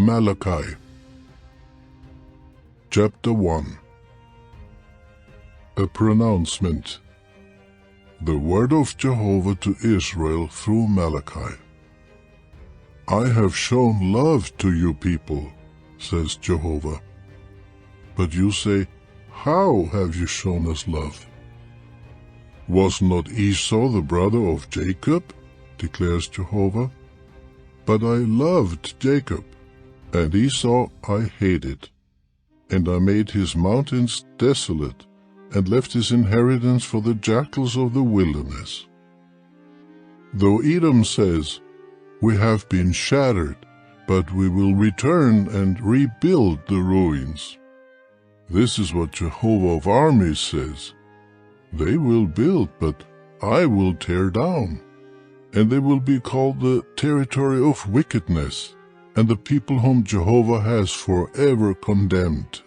Malachi Chapter 1. A pronouncement. The word of Jehovah to Israel through Malachi. I have shown love to you people, says Jehovah. But you say, how have you shown us love? Was not Esau the brother of Jacob, declares Jehovah? But I loved Jacob, and Esau I hated. And I made his mountains desolate, and left his inheritance for the jackals of the wilderness. Though Edom says, we have been shattered, but we will return and rebuild the ruins. This is what Jehovah of armies says. They will build, but I will tear down. And they will be called the territory of wickedness, and the people whom Jehovah has forever condemned.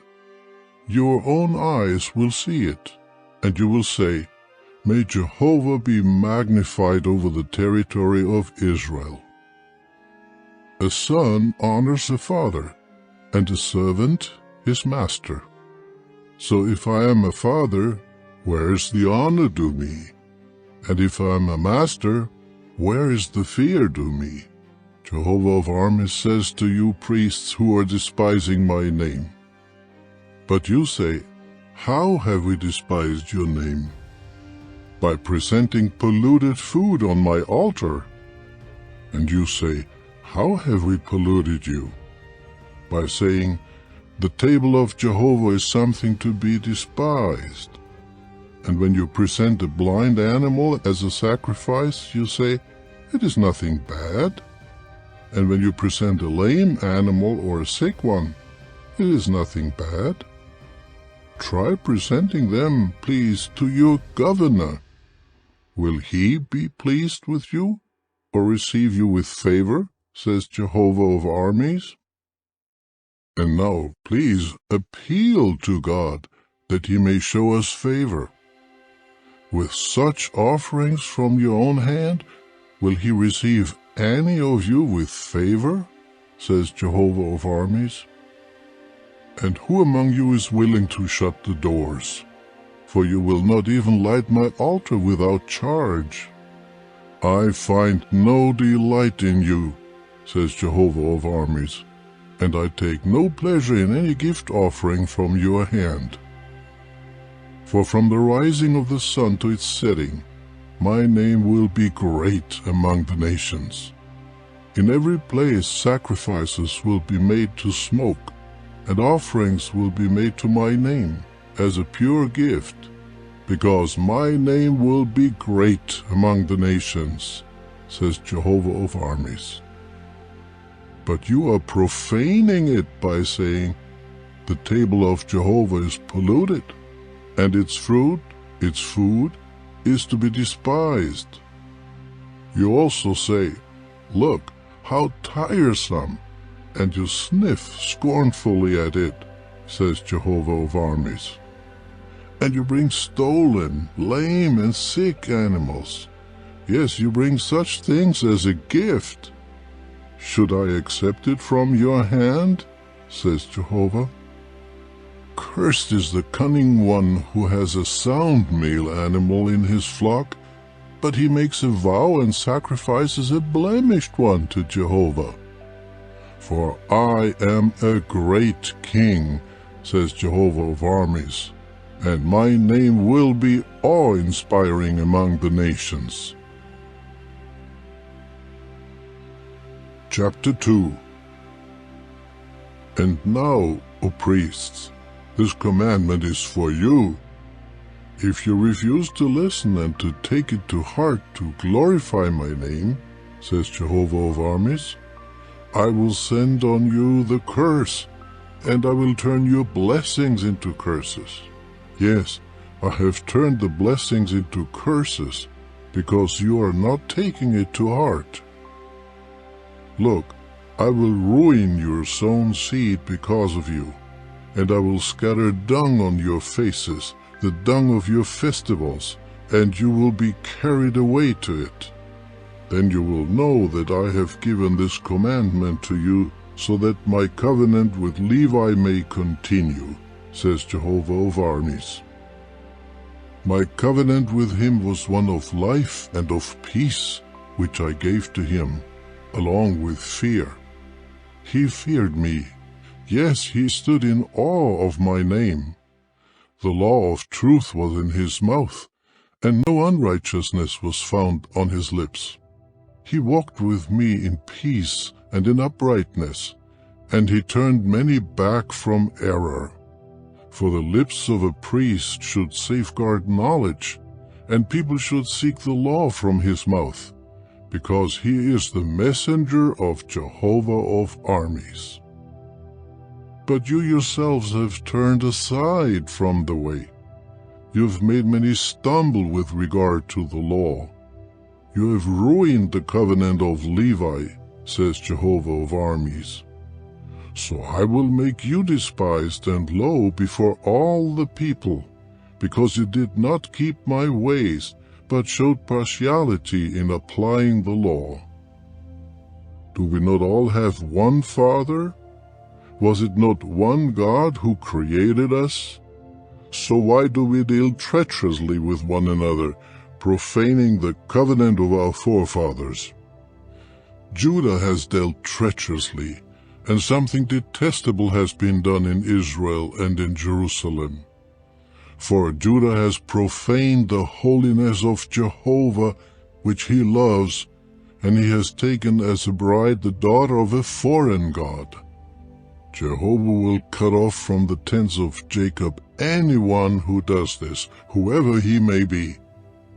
Your own eyes will see it, and you will say, may Jehovah be magnified over the territory of Israel. A son honors a father, and a servant his master. So if I am a father, where is the honor due me? And if I am a master, where is the fear due me? Jehovah of armies says to you priests who are despising my name. But you say, how have we despised your name? By presenting polluted food on my altar. And you say, how have we polluted you? By saying, the table of Jehovah is something to be despised. And when you present a blind animal as a sacrifice, you say, it is nothing bad. And when you present a lame animal or a sick one, it is nothing bad. Try presenting them, please, to your governor. Will he be pleased with you, or receive you with favor, says Jehovah of armies? And now, please, appeal to God, that he may show us favor. With such offerings from your own hand, will he receive any of you with favor, says Jehovah of armies? And who among you is willing to shut the doors? For you will not even light my altar without charge. I find no delight in you, says Jehovah of armies, and I take no pleasure in any gift offering from your hand. For from the rising of the sun to its setting, my name will be great among the nations. In every place sacrifices will be made to smoke, and offerings will be made to my name as a pure gift, because my name will be great among the nations, says Jehovah of armies. But you are profaning it by saying, the table of Jehovah is polluted, and its fruit, its food, is to be despised. You also say, look, how tiresome, and you sniff scornfully at it, says Jehovah of armies. And you bring stolen, lame, and sick animals. Yes, you bring such things as a gift. Should I accept it from your hand, says Jehovah? Cursed is the cunning one who has a sound male animal in his flock, but he makes a vow and sacrifices a blemished one to Jehovah. For I am a great king, says Jehovah of armies, and my name will be awe-inspiring among the nations. Chapter 2. And now, O priests, this commandment is for you. If you refuse to listen and to take it to heart to glorify my name, says Jehovah of armies, I will send on you the curse, and I will turn your blessings into curses. Yes, I have turned the blessings into curses, because you are not taking it to heart. Look, I will ruin your sown seed because of you, and I will scatter dung on your faces, the dung of your festivals, and you will be carried away to it. Then you will know that I have given this commandment to you so that my covenant with Levi may continue, says Jehovah of armies. My covenant with him was one of life and of peace, which I gave to him, along with fear. He feared me. Yes, he stood in awe of my name. The law of truth was in his mouth, and no unrighteousness was found on his lips. He walked with me in peace and in uprightness, and he turned many back from error. For the lips of a priest should safeguard knowledge, and people should seek the law from his mouth, because he is the messenger of Jehovah of armies. But you yourselves have turned aside from the way. You have made many stumble with regard to the law. You have ruined the covenant of Levi, says Jehovah of armies. So I will make you despised and low before all the people, because you did not keep my ways, but showed partiality in applying the law. Do we not all have one Father? Was it not one God who created us? So why do we deal treacherously with one another, profaning the covenant of our forefathers? Judah has dealt treacherously, and something detestable has been done in Israel and in Jerusalem. For Judah has profaned the holiness of Jehovah, which he loves, and he has taken as a bride the daughter of a foreign god. Jehovah will cut off from the tents of Jacob anyone who does this, whoever he may be,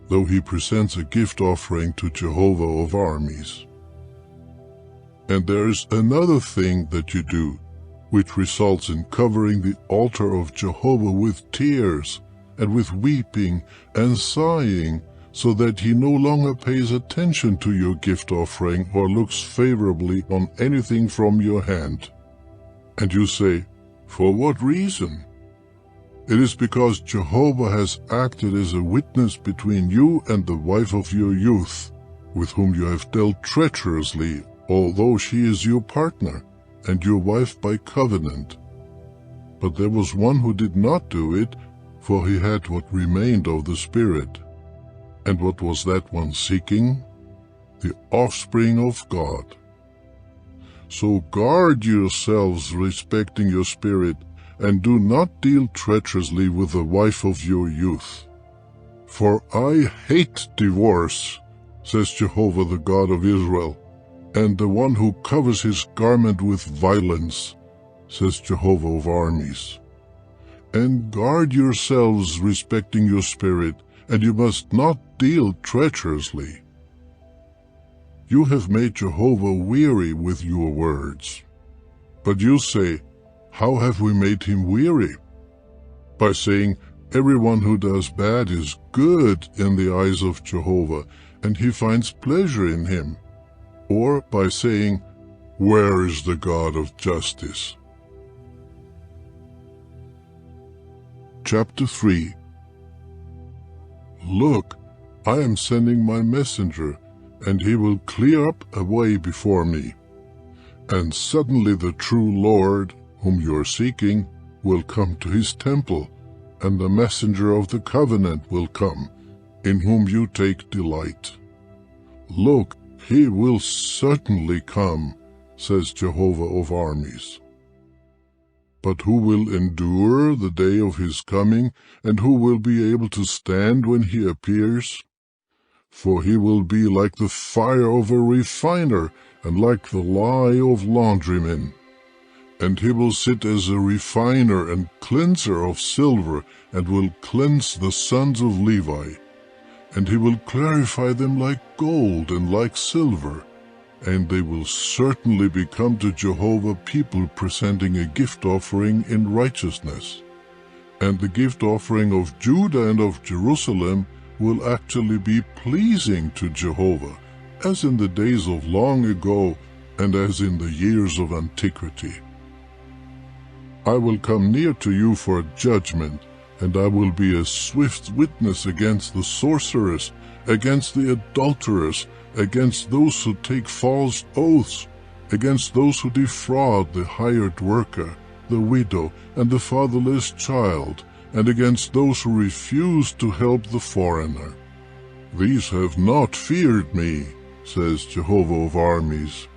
though he presents a gift offering to Jehovah of armies. And there is another thing that you do, which results in covering the altar of Jehovah with tears, and with weeping and sighing, so that he no longer pays attention to your gift offering or looks favorably on anything from your hand. And you say, for what reason? It is because Jehovah has acted as a witness between you and the wife of your youth, with whom you have dealt treacherously, although she is your partner, and your wife by covenant. But there was one who did not do it, for he had what remained of the Spirit. And what was that one seeking? The offspring of God. So guard yourselves respecting your spirit, and do not deal treacherously with the wife of your youth. For I hate divorce, says Jehovah the God of Israel, and the one who covers his garment with violence, says Jehovah of armies. And guard yourselves respecting your spirit, and you must not deal treacherously. You have made Jehovah weary with your words. But you say, how have we made him weary? By saying, everyone who does bad is good in the eyes of Jehovah, and he finds pleasure in him. Or by saying, where is the God of justice? Chapter 3. Look, I am sending my messenger, and he will clear up a way before me. And suddenly the true Lord, whom you are seeking, will come to his temple, and the messenger of the covenant will come, in whom you take delight. Look, he will certainly come, says Jehovah of armies. But who will endure the day of his coming, and who will be able to stand when he appears? For he will be like the fire of a refiner, and like the lye of laundrymen. And he will sit as a refiner and cleanser of silver, and will cleanse the sons of Levi. And he will clarify them like gold and like silver, and they will certainly become to Jehovah people presenting a gift offering in righteousness. And the gift offering of Judah and of Jerusalem will actually be pleasing to Jehovah, as in the days of long ago and as in the years of antiquity. I will come near to you for judgment, and I will be a swift witness against the sorcerers, against the adulterers, against those who take false oaths, against those who defraud the hired worker, the widow, and the fatherless child, and against those who refuse to help the foreigner. These have not feared me, says Jehovah of armies.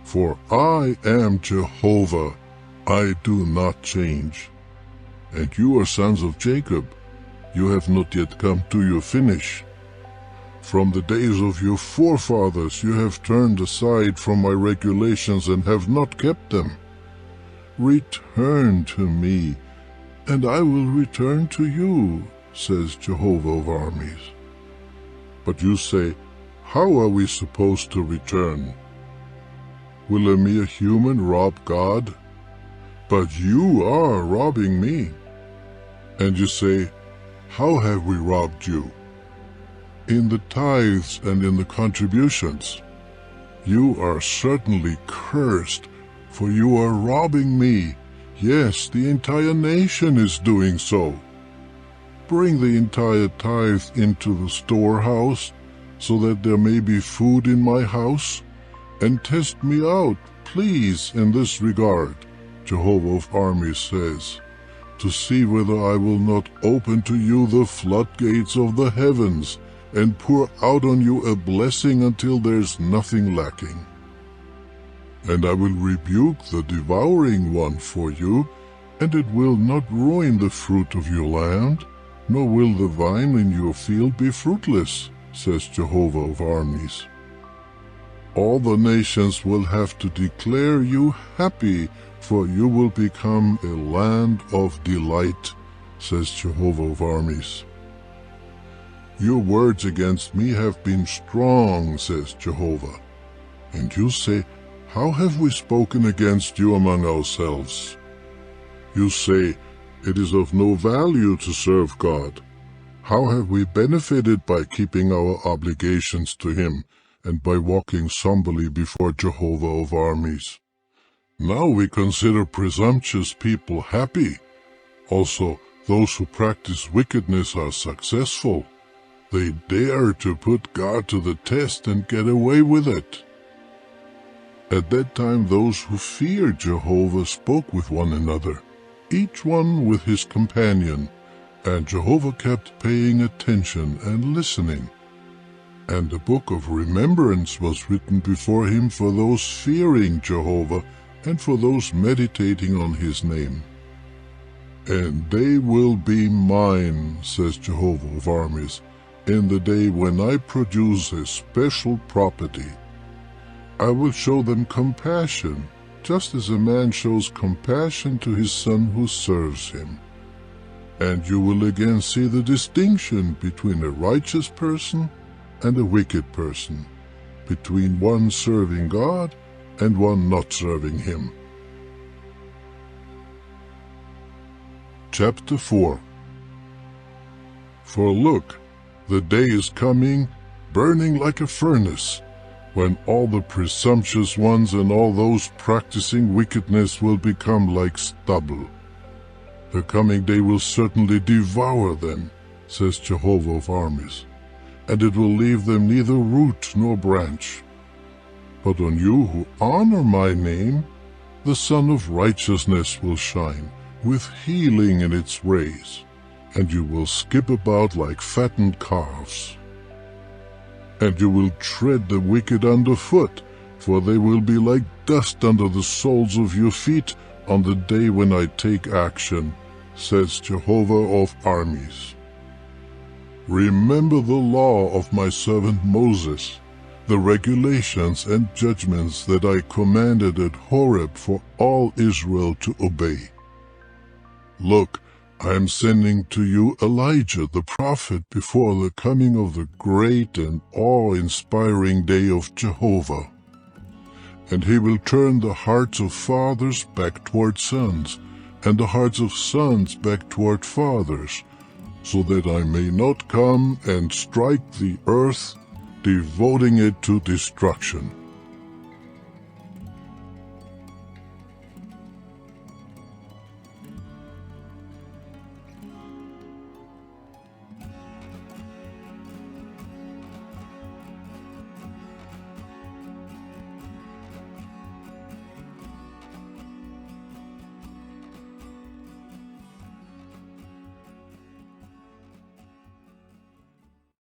For I am Jehovah, I do not change. And you are sons of Jacob, you have not yet come to your finish. From the days of your forefathers you have turned aside from my regulations and have not kept them. Return to me, and I will return to you, says Jehovah of armies. But you say, how are we supposed to return? Will a mere human rob God? But you are robbing me. And you say, how have we robbed you? In the tithes and in the contributions. You are certainly cursed, for you are robbing me. Yes, the entire nation is doing so. Bring the entire tithe into the storehouse, so that there may be food in my house, and test me out, please, in this regard, Jehovah of armies says, to see whether I will not open to you the floodgates of the heavens, and pour out on you a blessing until there's nothing lacking. And I will rebuke the devouring one for you, and it will not ruin the fruit of your land, nor will the vine in your field be fruitless, says Jehovah of armies. All the nations will have to declare you happy, for you will become a land of delight, says Jehovah of armies. Your words against me have been strong, says Jehovah. And you say, how have we spoken against you among ourselves? You say, it is of no value to serve God. How have we benefited by keeping our obligations to Him and by walking somberly before Jehovah of armies? Now we consider presumptuous people happy. Also, those who practice wickedness are successful. They dare to put God to the test and get away with it. At that time those who feared Jehovah spoke with one another, each one with his companion, and Jehovah kept paying attention and listening. And a book of remembrance was written before him for those fearing Jehovah and for those meditating on his name. And they will be mine, says Jehovah of armies, in the day when I produce a special property. I will show them compassion, just as a man shows compassion to his son who serves him. And you will again see the distinction between a righteous person and a wicked person, between one serving God and one not serving Him. Chapter 4. For look, the day is coming, burning like a furnace, when all the presumptuous ones and all those practicing wickedness will become like stubble. The coming day will certainly devour them, says Jehovah of armies, and it will leave them neither root nor branch. But on you who honor my name, the Sun of Righteousness will shine, with healing in its rays, and you will skip about like fattened calves. And you will tread the wicked underfoot, for they will be like dust under the soles of your feet on the day when I take action, says Jehovah of armies. Remember the law of my servant Moses, the regulations and judgments that I commanded at Horeb for all Israel to obey. Look, I am sending to you Elijah the prophet before the coming of the great and awe-inspiring day of Jehovah. And he will turn the hearts of fathers back toward sons, and the hearts of sons back toward fathers, so that I may not come and strike the earth, devoting it to destruction.